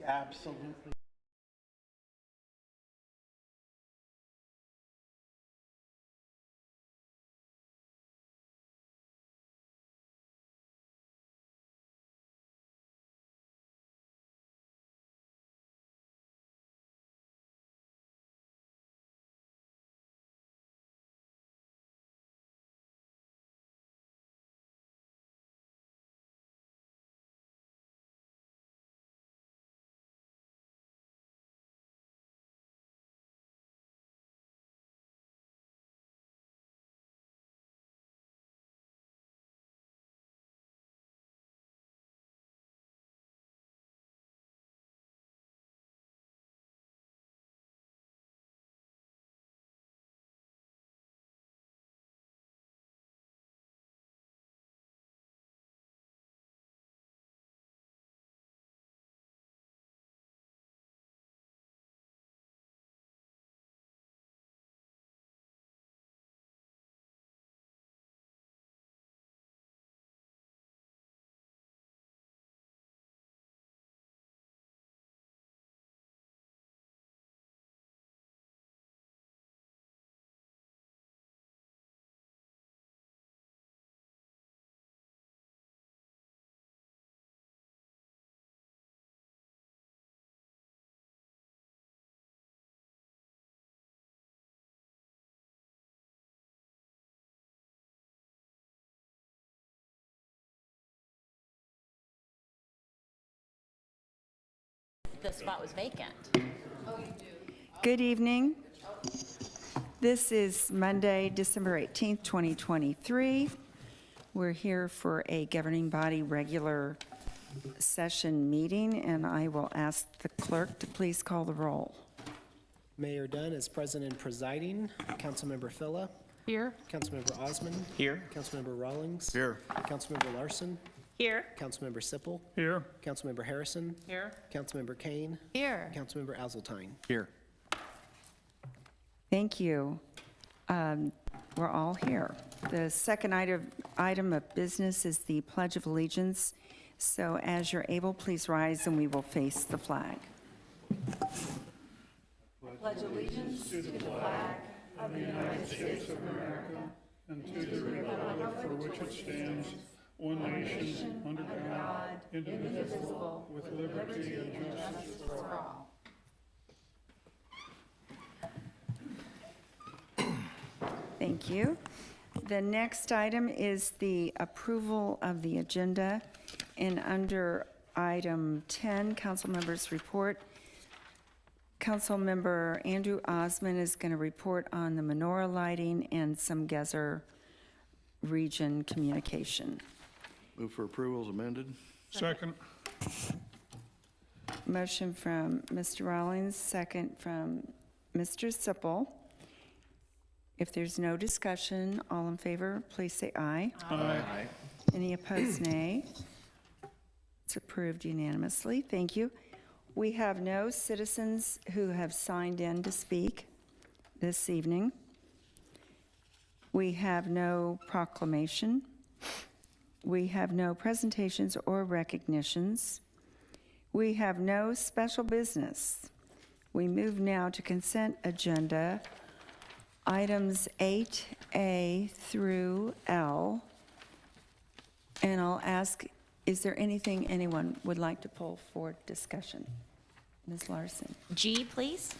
Absolutely. The spot was vacant. Good evening. This is Monday, December 18th, 2023. We're here for a governing body regular session meeting, and I will ask the clerk to please call the roll. Mayor Dunn is present and presiding. Councilmember Phila. Here. Councilmember Osman. Here. Councilmember Rawlings. Here. Councilmember Larson. Here. Councilmember Sipple. Here. Councilmember Harrison. Here. Councilmember Kane. Here. Councilmember Azeltine. Here. Thank you. We're all here. The second item of business is the Pledge of Allegiance. So as you're able, please rise and we will face the flag. Pledge allegiance to the flag of the United States of America and to the republic for which it stands, one nation, under God, indivisible, with liberty and justice for all. Thank you. The next item is the approval of the agenda. And under item 10, council members' report, Councilmember Andrew Osman is going to report on the menorah lighting and some Gezer region communication. Move for approval as amended. Second. Motion from Mr. Rawlings, second from Mr. Sipple. If there's no discussion, all in favor, please say aye. Aye. Any opposed, nay. It's approved unanimously. Thank you. We have no citizens who have signed in to speak this evening. We have no proclamation. We have no presentations or recognitions. We have no special business. We move now to consent agenda, items 8A through L. And I'll ask, is there anything anyone would like to pull for discussion? Ms. Larson. G, please.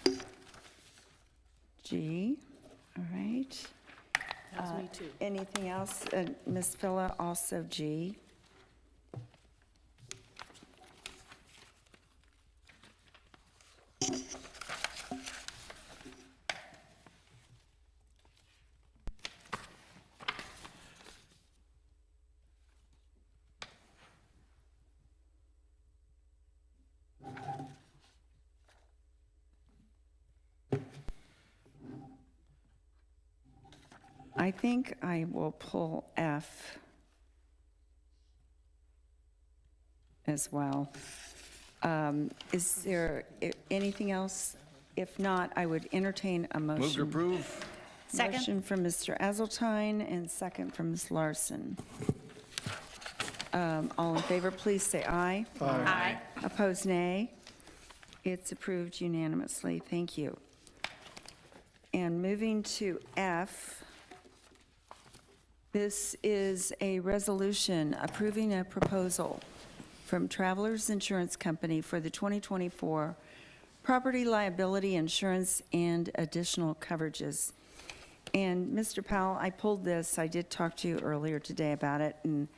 G, all right. That's me too. Anything else? Ms. Phila, also G. I think I will pull F as well. Is there anything else? If not, I would entertain a motion. Move to approve. Second. Motion from Mr. Azeltine and second from Ms. Larson. All in favor, please say aye. Aye. Opposed, nay. It's approved unanimously. Thank you. And moving to F, this is a resolution approving a proposal from Travelers Insurance Company for the 2024 property liability insurance and additional coverages. And Mr. Powell, I pulled this. I did talk to you earlier today about it, and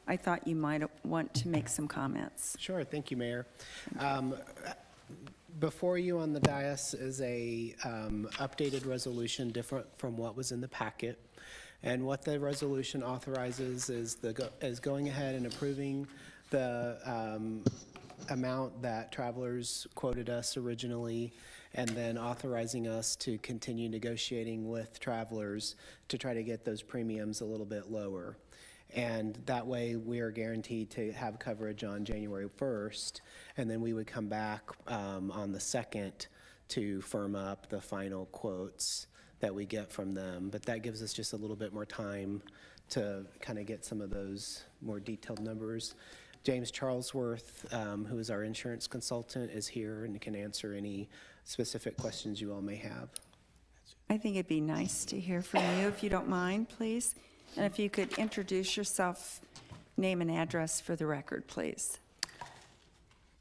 I thought you might want to make some comments. Sure, thank you, Mayor. Before you on the dais is a updated resolution different from what was in the packet. And what the resolution authorizes is going ahead and approving the amount that Travelers quoted us originally, and then authorizing us to continue negotiating with Travelers to try to get those premiums a little bit lower. And that way, we are guaranteed to have coverage on January 1st, and then we would come back on the 2nd to firm up the final quotes that we get from them. But that gives us just a little bit more time to kind of get some of those more detailed numbers. James Charlesworth, who is our insurance consultant, is here and can answer any specific questions you all may have. I think it'd be nice to hear from you, if you don't mind, please. And if you could introduce yourself, name and address for the record, please.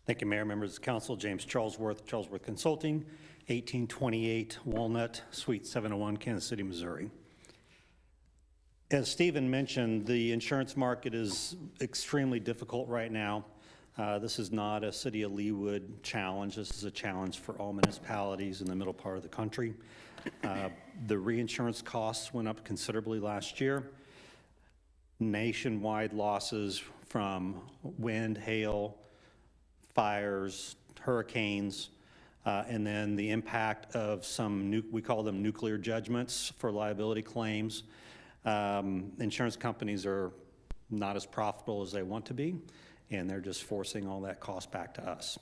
Thank you, Mayor, members of the council. James Charlesworth, Charlesworth Consulting, 1828 Walnut, Suite 701, Kansas City, Missouri. As Stephen mentioned, the insurance market is extremely difficult right now. This is not a City of Leawood challenge. This is a challenge for all municipalities in the middle part of the country. The reinsurance costs went up considerably last year. Nationwide losses from wind, hail, fires, hurricanes, and then the impact of some, we call them nuclear judgments for liability claims. Insurance companies are not as profitable as they want to be, and they're just forcing all that cost back to us.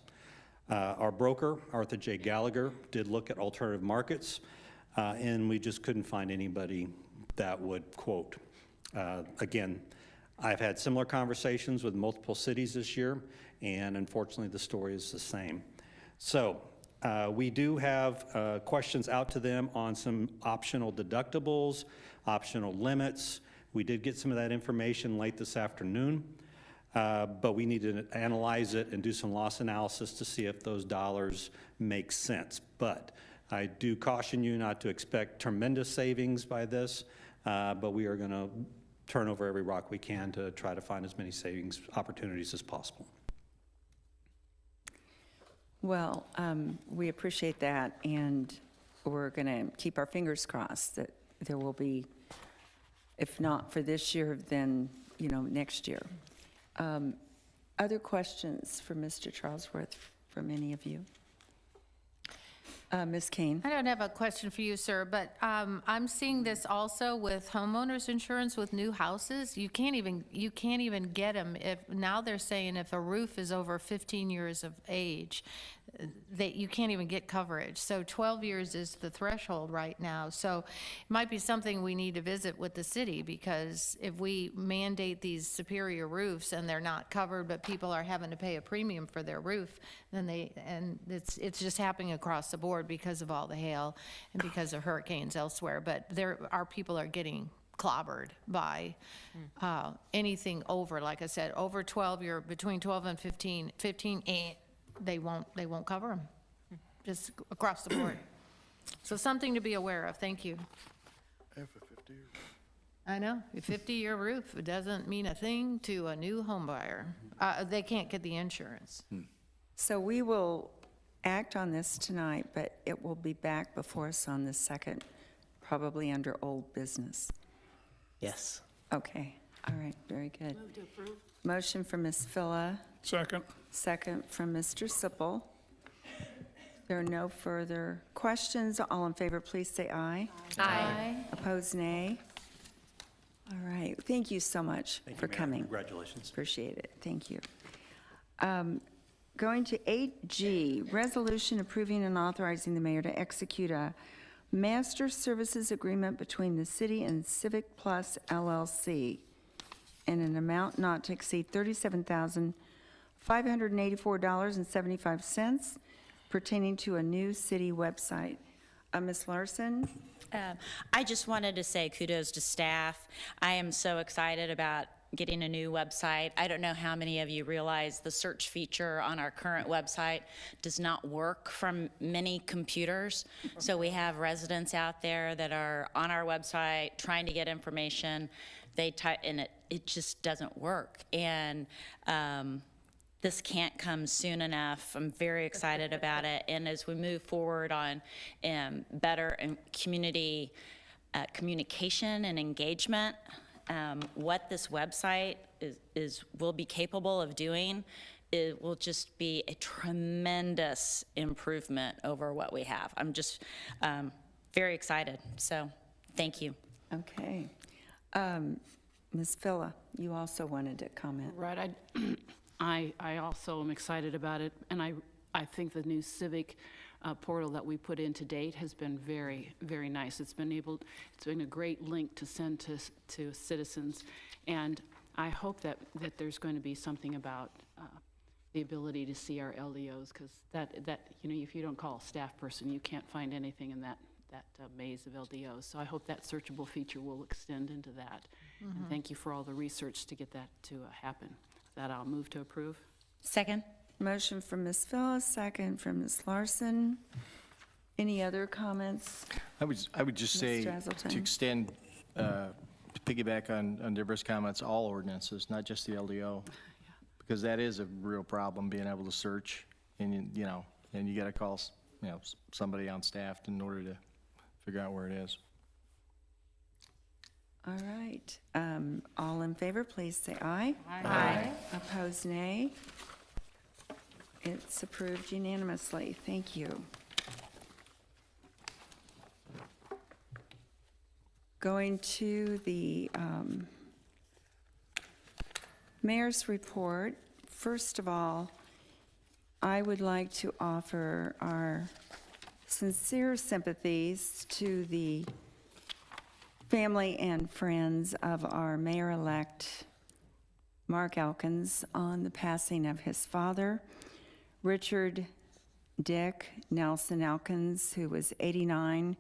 Our broker, Arthur J. Gallagher, did look at alternative markets, and we just couldn't find anybody that would quote. Again, I've had similar conversations with multiple cities this year, and unfortunately the story is the same. So we do have questions out to them on some optional deductibles, optional limits. We did get some of that information late this afternoon, but we need to analyze it and do some loss analysis to see if those dollars make sense. But I do caution you not to expect tremendous savings by this, but we are going to turn over every rock we can to try to find as many savings opportunities as possible. Well, we appreciate that, and we're going to keep our fingers crossed that there will be, if not for this year, then, next year. Other questions for Mr. Charlesworth from any of you? Ms. Kane? I don't have a question for you, sir, but I'm seeing this also with homeowners insurance with new houses. You can't even get them if now they're saying if a roof is over 15 years of age, that you can't even get coverage. So 12 years is the threshold right now. So it might be something we need to visit with the city, because if we mandate these superior roofs and they're not covered, but people are having to pay a premium for their roof, then it's just happening across the board because of all the hail and because of hurricanes elsewhere. But our people are getting clobbered by anything over, like I said, over 12 year, between 12 and 15, they won't cover them, just across the board. So something to be aware of. Thank you. And for 50 years. I know, a 50-year roof, it doesn't mean a thing to a new home buyer. They can't get the insurance. So we will act on this tonight, but it will be back before us on the 2nd, probably under old business. Yes. Okay, all right, very good. Motion from Ms. Phila, Second. second from Mr. Sippel. There are no further questions. All in favor, please say aye. Aye. Opposed, nay. All right, thank you so much Thank you, for Mayor. coming. Congratulations. Appreciate it, thank you. Going to 8G, resolution approving and authorizing the mayor to execute a master services agreement between the city and Civic Plus LLC in an amount not to exceed $37,584.75 pertaining to a new city website. Ms. Larson? I just wanted to say kudos to staff. I am so excited about getting a new website. I don't know how many of you realize the search feature on our current website does not work from many computers. So we have residents out there that are on our website trying to get information. They type, and it just doesn't work. And this can't come soon enough. I'm very excited about it. And as we move forward on better community communication and engagement, what this website will be capable of doing, it will just be a tremendous improvement over what we have. I'm just very excited. So thank you. Okay. Ms. Phila, you also wanted to comment. Right, I also am excited about it, and I think the new civic portal that we put in to date has been very, very nice. It's been a great link to send to citizens, and I hope that there's going to be something about the ability to see our LDOs, because that if you don't call a staff person, you can't find anything in that maze of LDOs. So I hope that searchable feature will extend into that. And thank you for all the research to get that to happen. With that, I'll move to approve. Second? Motion from Ms. Phillips, second from Ms. Larson. Any other comments? I would just say, Mr. Hazelton. to extend, to piggyback on Deborah's comments, all ordinances, not just the LDO, because that is a real problem, being able to search, and and you got to call somebody on staff in order to figure out where it is. All right. All in favor, please say aye. Aye. Opposed, nay. It's approved unanimously. Thank you. Going to the mayor's report. First of all, I would like to offer our sincere sympathies to the family and friends of our mayor-elect, Mark Elkins, on the passing of his father, Richard Dick Nelson Elkins, who was 89,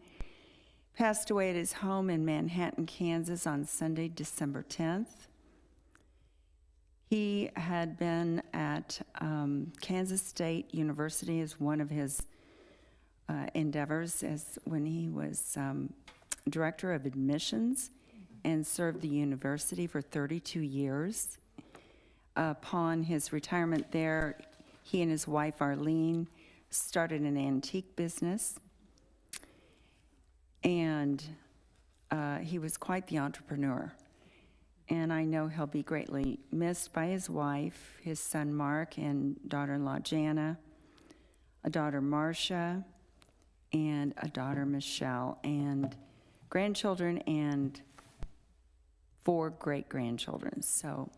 passed away at his home in Manhattan, Kansas on Sunday, December 10th. He had been at Kansas State University as one of his endeavors as when he was director of admissions and served the university for 32 years. Upon his retirement there, he and his wife Arlene started an antique business, and he was quite the entrepreneur. And I know he'll be greatly missed by his wife, his son Mark, and daughter-in-law Jana, a daughter Marcia, and a daughter Michelle, and grandchildren and 4 great-grandchildren. So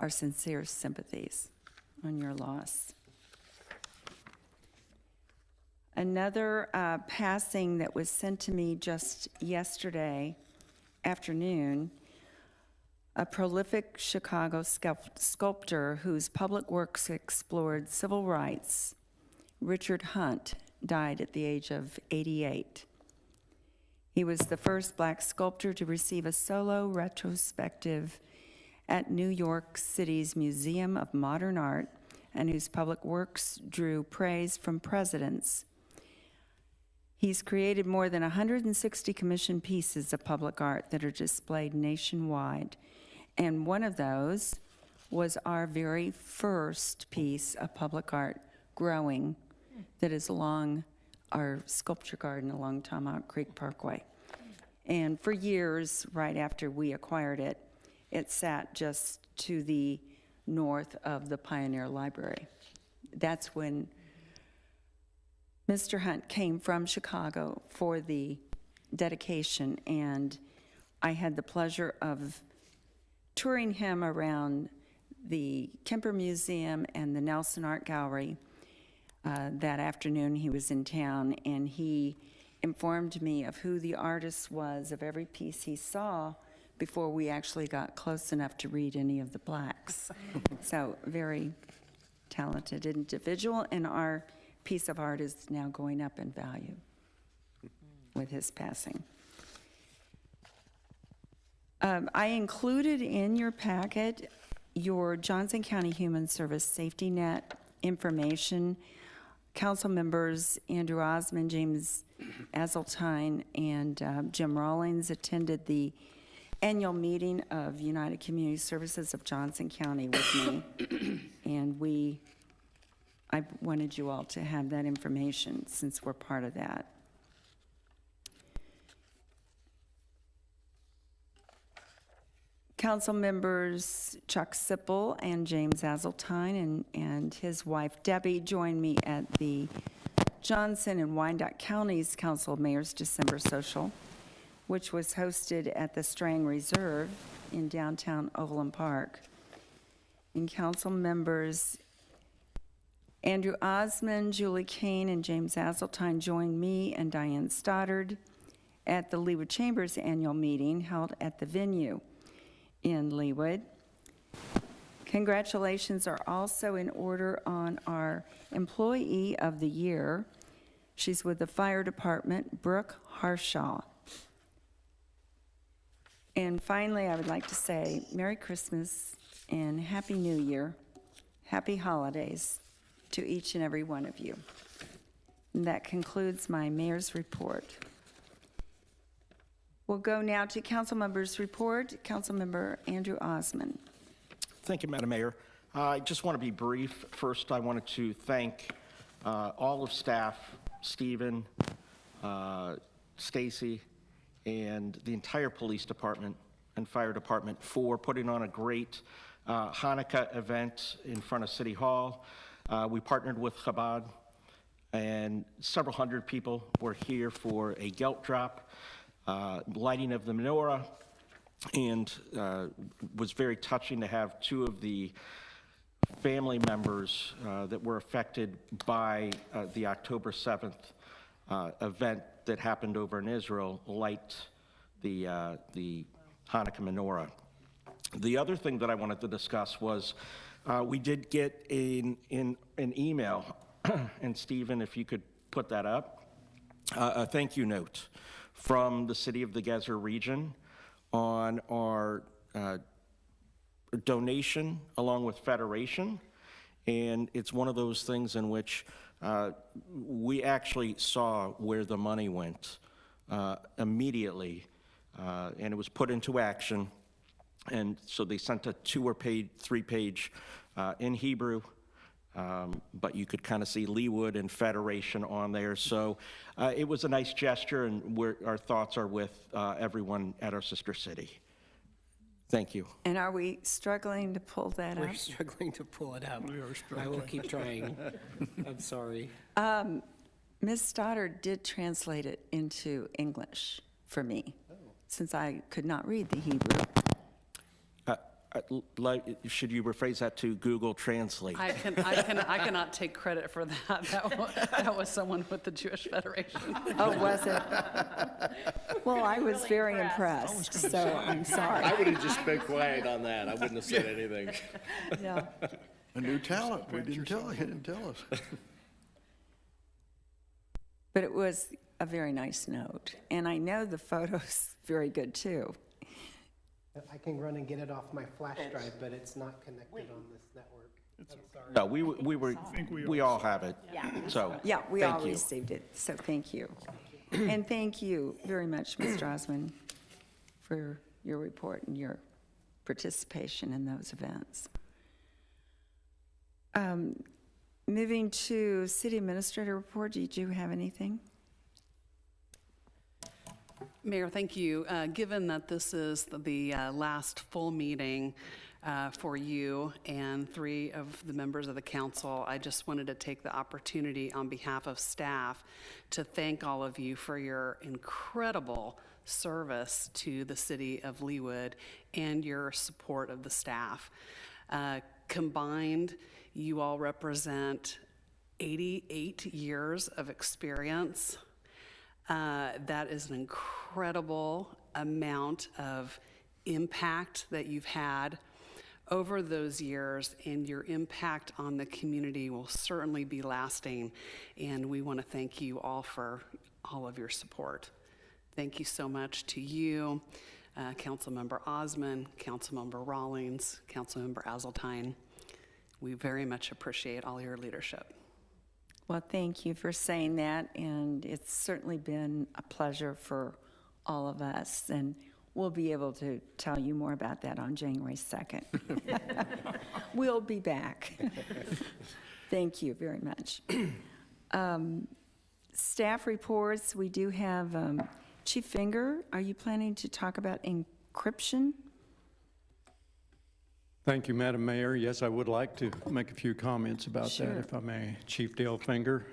our sincere sympathies on your loss. Another passing that was sent to me just yesterday afternoon, a prolific Chicago sculptor whose public works explored civil rights, Richard Hunt, died at the age of 88. He was the first black sculptor to receive a solo retrospective at New York City's Museum of Modern Art, and whose public works drew praise from presidents. He's created more than 160 commissioned pieces of public art that are displayed nationwide, and one of those was our very first piece of public art, Growing, that is along our sculpture garden along Tomahawk Creek Parkway. And for years, right after we acquired it, it sat just to the north of the Pioneer Library. That's when Mr. Hunt came from Chicago for the dedication, and I had the pleasure of touring him around the Kemper Museum and the Nelson Art Gallery that afternoon he was in town, and he informed me of who the artist was of every piece he saw before we actually got close enough to read any of the plaques. So very talented individual, and our piece of art is now going up in value with his passing. I included in your packet your Johnson County Human Service Safety Net information. Council members Andrew Osmond, James Azeltine, and Jim Rawlings attended the annual meeting of United Community Services of Johnson County with me. And I wanted you all to have that information since we're part of that. Council members Chuck Sipple and James Azeltine and his wife Debbie joined me at the Johnson and Wyandotte Counties Council of Mayors December Social, which was hosted at the Strang Reserve in downtown Overland Park. And council members Andrew Osmond, Julie Kane, and James Azeltine joined me and Diane Stoddard at the Leawood Chambers annual meeting held at the venue in Leawood. Congratulations are also in order on our Employee of the Year. She's with the Fire Department, Brooke Harshaw. And finally, I would like to say Merry Christmas and Happy New Year. Happy holidays to each and every one of you. And that concludes my mayor's report. We'll go now to council members' report. Councilmember Andrew Osmond. Thank you, Madam Mayor. I just want to be brief. First, I wanted to thank all of staff, Stephen, Stacy, and the entire police department and fire department for putting on a great Hanukkah event in front of City Hall. We partnered with Chabad, and several hundred people were here for a gelt drop, lighting of the menorah, and was very touching to have two of the family members that were affected by the October 7th event that happened over in Israel light the Hanukkah menorah. The other thing that I wanted to discuss was we did get an email, and Stephen, if you could put that up, a thank you note from the City of the Gezer region on our donation along with Federation. And it's one of those things in which we actually saw where the money went immediately, and it was put into action. And so they sent a 2- or 3-page in Hebrew, but you could kind of see Leawood and Federation on there. So it was a nice gesture, and our thoughts are with everyone at our sister city. Thank you. And are we struggling to pull that up? We're struggling to pull it up. We are I struggling. will keep trying. I'm sorry. Ms. Stoddard did translate it into English for me, since I could not read the Hebrew. Should you rephrase that to Google Translate? I cannot take credit for that. That was someone with the Jewish Federation. Oh, was it? Well, I was very impressed, so I'm sorry. I would have just been quiet on that. I wouldn't have said anything. Yeah. A new talent. He didn't tell us. But it was a very nice note, and I know the photo's very good, too. I can run and get it off my flash drive, but it's not connected on this network. No, we all have it. So, Yeah, we all thank you. received it, so thank you. And thank you very much, Mr. Osmond, for your report and your participation in those events. Moving to City Administrator report, did you have anything? Mayor, thank you. Given that this is the last full meeting for you and 3 of the members of the council, I just wanted to take the opportunity on behalf of staff to thank all of you for your incredible service to the city of Leawood and your support of the staff. Combined, you all represent 88 years of experience. That is an incredible amount of impact that you've had over those years, and your impact on the community will certainly be lasting. And we want to thank you all for all of your support. Thank you so much to you, Councilmember Osman, Councilmember Rawlings, Councilmember Azeltine. We very much appreciate all your leadership. Well, thank you for saying that, and it's certainly been a pleasure for all of us, and we'll be able to tell you more about that on January 2nd. We'll be back. Thank you very much. Staff reports, we do have Chief Finger. Are you planning to talk about encryption? Thank you, Madam Mayor. Yes, I would like to make a few comments about that, if I may. Chief Dale Finger.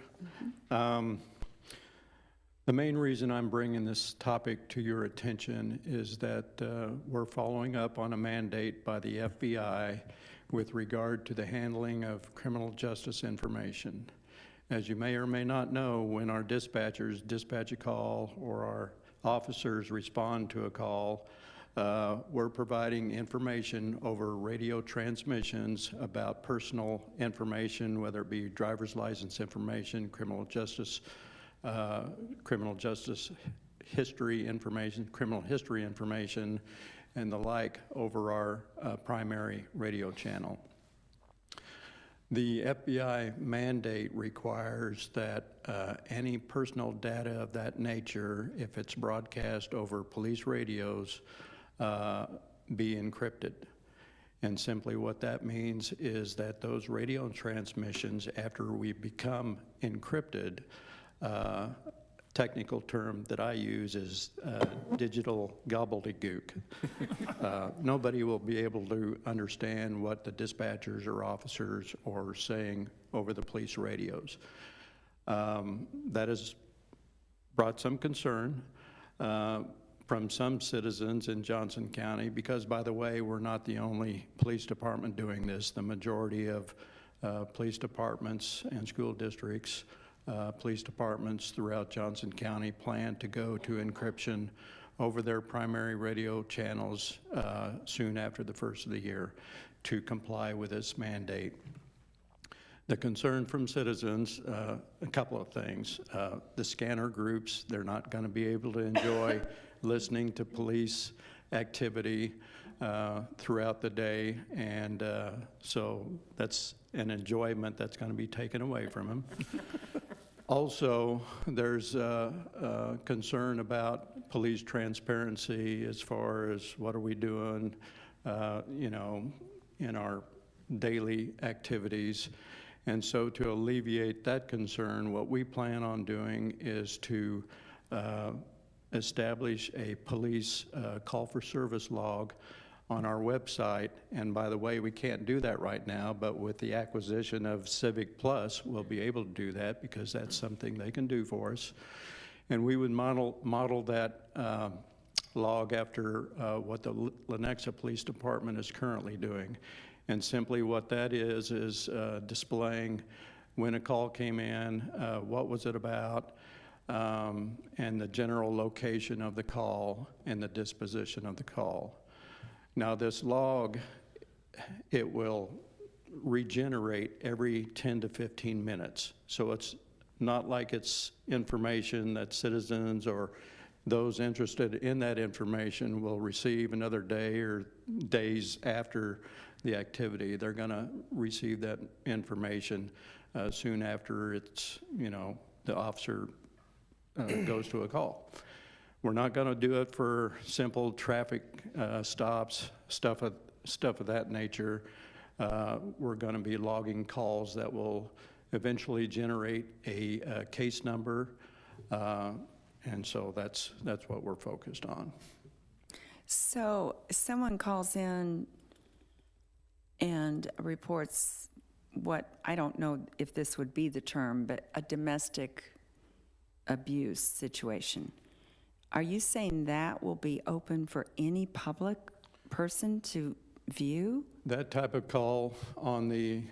The main reason I'm bringing this topic to your attention is that we're following up on a mandate by the FBI with regard to the handling of criminal justice information. As you may or may not know, when our dispatchers dispatch a call or our officers respond to a call, we're providing information over radio transmissions about personal information, whether it be driver's license information, criminal justice history information, criminal history information, and the like over our primary radio channel. The FBI mandate requires that any personal data of that nature, if it's broadcast over police radios, be encrypted. And simply what that means is that those radio transmissions, after we become encrypted, technical term that I use is digital gobbledygook. Nobody will be able to understand what the dispatchers or officers are saying over the police radios. That has brought some concern from some citizens in Johnson County because, by the way, we're not the only police department doing this. The majority of police departments and school districts, police departments throughout Johnson County plan to go to encryption over their primary radio channels soon after the first of the year to comply with this mandate. The concern from citizens, a couple of things. The scanner groups, they're not going to be able to enjoy listening to police activity throughout the day, and so that's an enjoyment that's going to be taken away from them. Also, there's concern about police transparency as far as what are we doing, you know, in our daily activities. And so to alleviate that concern, what we plan on doing is to establish a police call for service log on our website. And by the way, we can't do that right now, but with the acquisition of Civic Plus, we'll be able to do that because that's something they can do for us. And we would model that log after what the Lenexa Police Department is currently doing. And simply what that is displaying when a call came in, what was it about, and the general location of the call and the disposition of the call. Now this log, it will regenerate every 10 to 15 minutes. So it's not like it's information that citizens or those interested in that information will receive another day or days after the activity. They're going to receive that information soon after it's, you know, the officer goes to a call. We're not going to do it for simple traffic stops, stuff of that nature. We're going to be logging calls that will eventually generate a case number, and so that's what we're focused on. So someone calls in and reports what, I don't know if this would be the term, but a domestic abuse situation. Are you saying that will be open for any public person to view? That type of call on the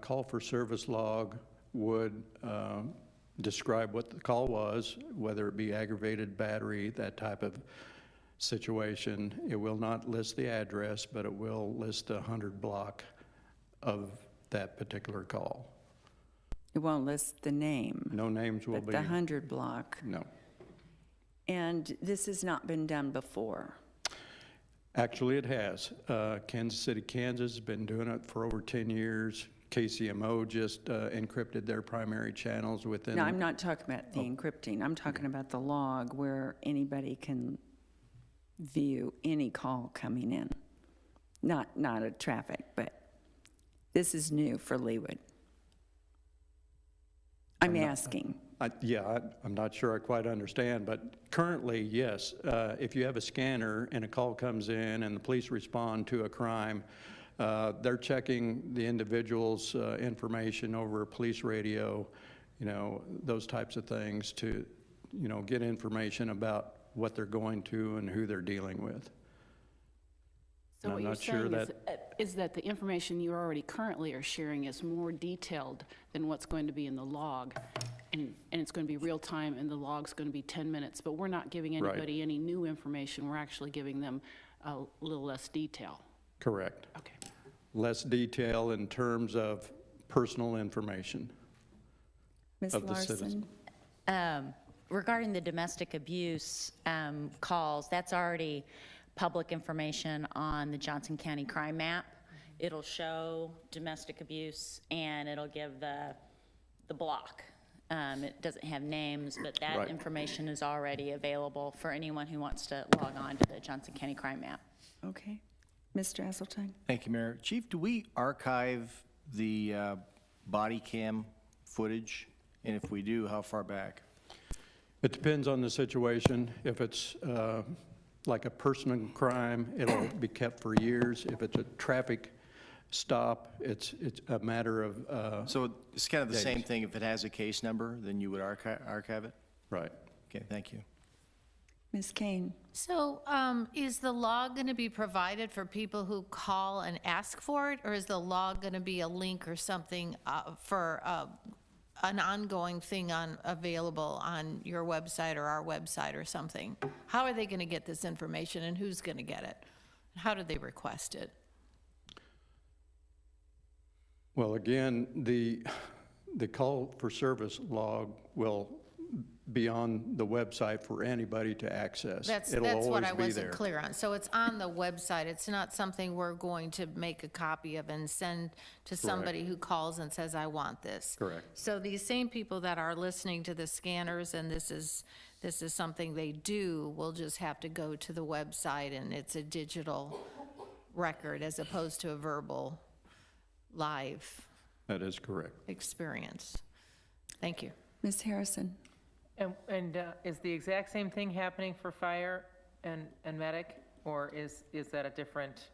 call for service log would describe what the call was, whether it be aggravated battery, that type of situation. It will not list the address, but it will list the 100 block of that particular call. It won't list the name, No names will but be. the 100 block. No. And this has not been done before. Actually, it has. Kansas City, Kansas has been doing it for over 10 years. KCMO just encrypted their primary channels within. No, I'm not talking about the encrypting. I'm talking about the log where anybody can view any call coming in. Not a traffic, but this is new for Leawood. I'm asking. I'm not sure I quite understand, but currently, yes, if you have a scanner and a call comes in and the police respond to a crime, they're checking the individual's information over a police radio, those types of things to, get information about what they're going to and who they're dealing with. So And what I'm you're not sure saying is that the information you already currently are sharing is more detailed than what's going to be in the log, and it's going to be real time, and the log's going to be 10 minutes, but we're not giving Right. anybody any new information. We're actually giving them a little less detail. Correct. Okay. Less detail in terms of personal information. Ms. Of the citizen. Larson? Regarding the domestic abuse calls, that's already public information on the Johnson County crime map. It'll show domestic abuse, and it'll give the block. It doesn't have names, but that Right. information is already available for anyone who wants to log on to the Johnson County crime map. Okay. Mr. Esseltine? Thank you, Mayor. Chief, do we archive the body cam footage? And if we do, how far back? It depends on the situation. If it's like a personal crime, it'll be kept for years. If it's a traffic stop, it's a matter of, So it's kind of the days. same thing. If it has a case number, then you would archive it? right. Okay, thank you. Ms. Kane? So is the log going to be provided for people who call and ask for it, or is the log going to be a link or something for an ongoing thing available on your website or our website or something? How are they going to get this information, and who's going to get it? How do they request it? Well, again, the call for service log will be on the website for anybody to access. That's It'll what I always be wasn't there. clear on. So it's on the website. It's not something we're going to make a copy of and send to somebody who calls and says, I want this. Correct. So these same people that are listening to the scanners, and this is something they do, will just have to go to the website, and it's a digital record as opposed to a verbal live That is correct. experience. Thank you. Ms. Harrison? And is the exact same thing happening for fire and medic, or is that a different?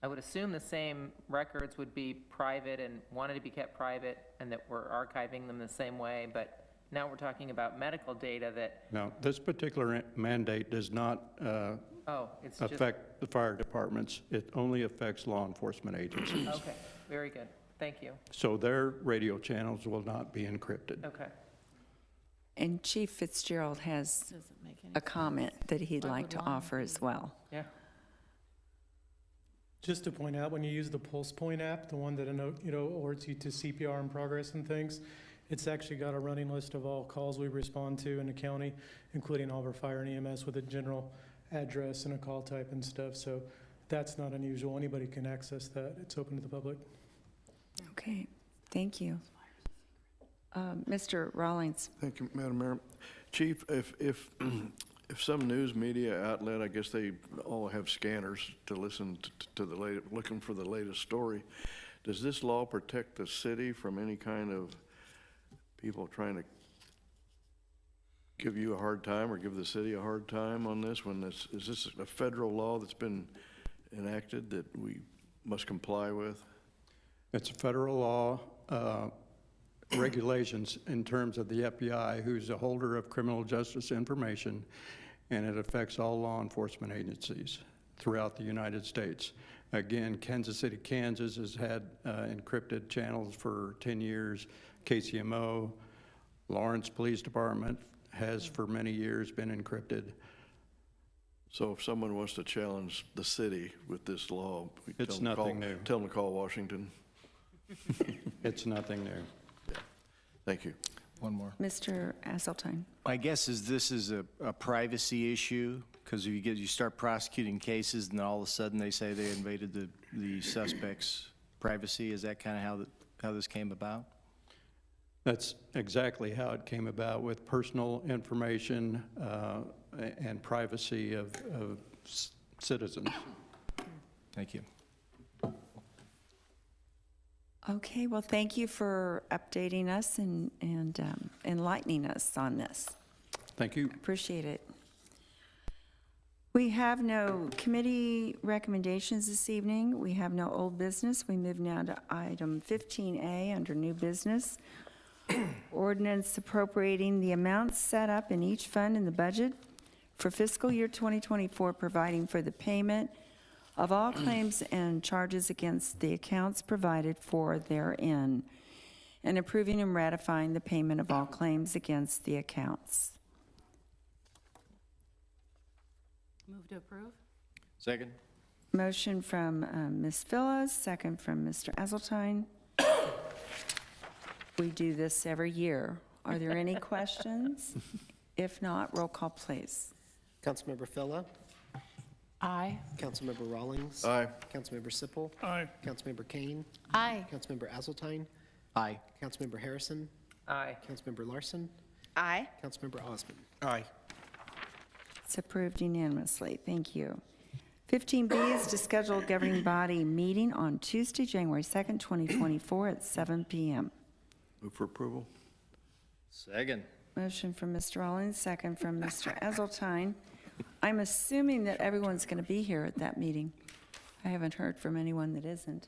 I would assume the same records would be private and wanted to be kept private, and that we're archiving them the same way, but now we're talking about medical data that, Now, this particular mandate does not it's just, affect the fire departments. It only affects law enforcement agencies. okay, very good, thank you, So their radio channels will not be encrypted. okay. And Chief Fitzgerald has Doesn't make any a comment that he'd Why like would to law offer as well. Yeah. Just to point out, when you use the Pulse Point app, the one that alerts you to CPR in progress and things, it's actually got a running list of all calls we respond to in the county, including all of our fire and EMS with a general address and a call type and stuff. So that's not unusual. Anybody can access that. It's open to the public. Okay, thank you. Mr. Rawlings? Thank you, Madam Mayor. Chief, if some news media outlet, I guess they all have scanners to listen to the latest, looking for the latest story, does this law protect the city from any kind of people trying to give you a hard time or give the city a hard time on this? Is this a federal law that's been enacted that we must comply with? It's a federal law, regulations in terms of the FBI, who's a holder of criminal justice information, and it affects all law enforcement agencies throughout the United States. Again, Kansas City, Kansas has had encrypted channels for 10 years. KCMO, Lawrence Police Department has for many years been encrypted. So if someone wants to challenge the city with this law, we It's tell them to nothing call- new. Tell them to call Washington. It's nothing new. Thank you. One more. Mr. Asseltine. My guess is this is a privacy issue, because you start prosecuting cases, and then all of a sudden they say they invaded the suspect's privacy. Is that kind of how this came about? That's exactly how it came about, with personal information and privacy of citizens. Thank you. Okay, well, thank you for updating us and enlightening us on this. Thank you. Appreciate it. We have no committee recommendations this evening. We have no old business. We move now to item 15A under new business. Ordinance appropriating the amounts set up in each fund in the budget for fiscal year 2024, providing for the payment of all claims and charges against the accounts provided for therein, and approving and ratifying the payment of all claims against the accounts. Move to approve? Second? Motion from Ms. Phillips, second from Mr. Asseltine. We do this every year. Are there any questions? If not, roll call, please. Councilmember Phila, Aye. Councilmember Rawlings. Aye. Councilmember Sippel. Aye. Councilmember Kane. Aye. Councilmember Asseltine. Aye. Councilmember Harrison. Aye. Councilmember Larson. Aye. Councilmember Osmond. Aye. It's approved unanimously. Thank you. 15B is to schedule a governing body meeting on Tuesday, January 2nd, 2024 at 7 p.m. Move for approval. Second. Motion from Mr. Rawlings, second from Mr. Asseltine. I'm assuming that everyone's going to be here at that meeting. I haven't heard from anyone that isn't.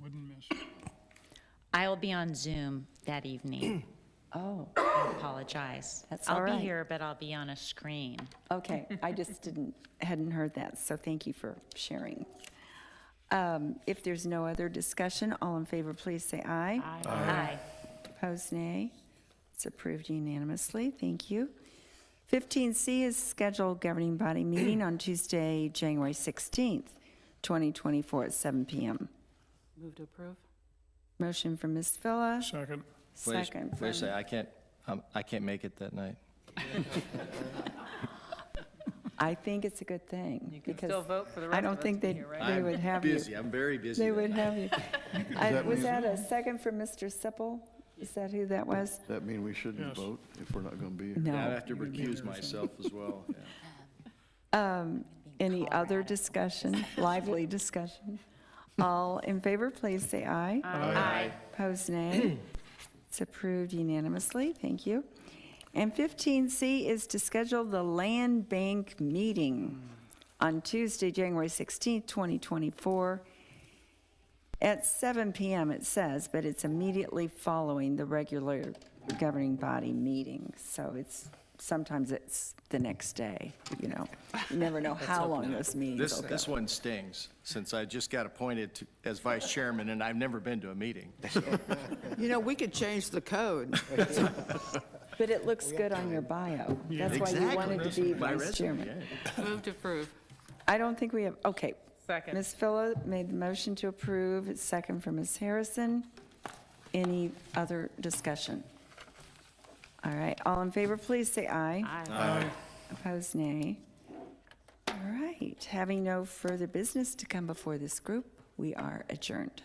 Wouldn't miss. I will be on Zoom that evening. Oh, I apologize. That's all I'll right. be here, but I'll be on a screen. okay. I just hadn't heard that, so thank you for sharing. If there's no other discussion, all in favor, please say aye. Aye. Opposed, nay. It's approved unanimously. Thank you. 15C is scheduled governing body meeting on Tuesday, January 16th, 2024 at 7 p.m. Move to approve? Motion from Ms. Phila, Second. second Wait a from... second, I can't make it that night. I think it's a good thing. You can because still vote for the I rest don't of us think to be they here, right? they would have you. Busy, I'm very busy. They that would night. have you. Was that a second from Mr. Sippel? Is that who that was? That mean we shouldn't Yes. vote if we're not going to be here? No. I have to recuse myself as well. Yeah. Any other discussion, lively discussion? All in favor, please say aye. Aye. Opposed, nay. It's approved unanimously. Thank you. And 15C is to schedule the Land Bank meeting on Tuesday, January 16th, 2024, at 7 p.m. it says, but it's immediately following the regular governing body meeting. So sometimes it's the next day, you know. You never know how long those meetings will go. This one stings, since I just got appointed as vice chairman, and I've never been to a meeting. So, You know, we could change the code. But it looks good on your bio. That's why you wanted to be My vice resume, chairman. yeah. Move to approve? I don't think we have, okay. Second. Ms. Phila made the motion to approve, it's second from Ms. Harrison. Any other discussion? All right, all in favor, please say aye. Aye. Opposed, nay. All right, having no further business to come before this group, we are adjourned.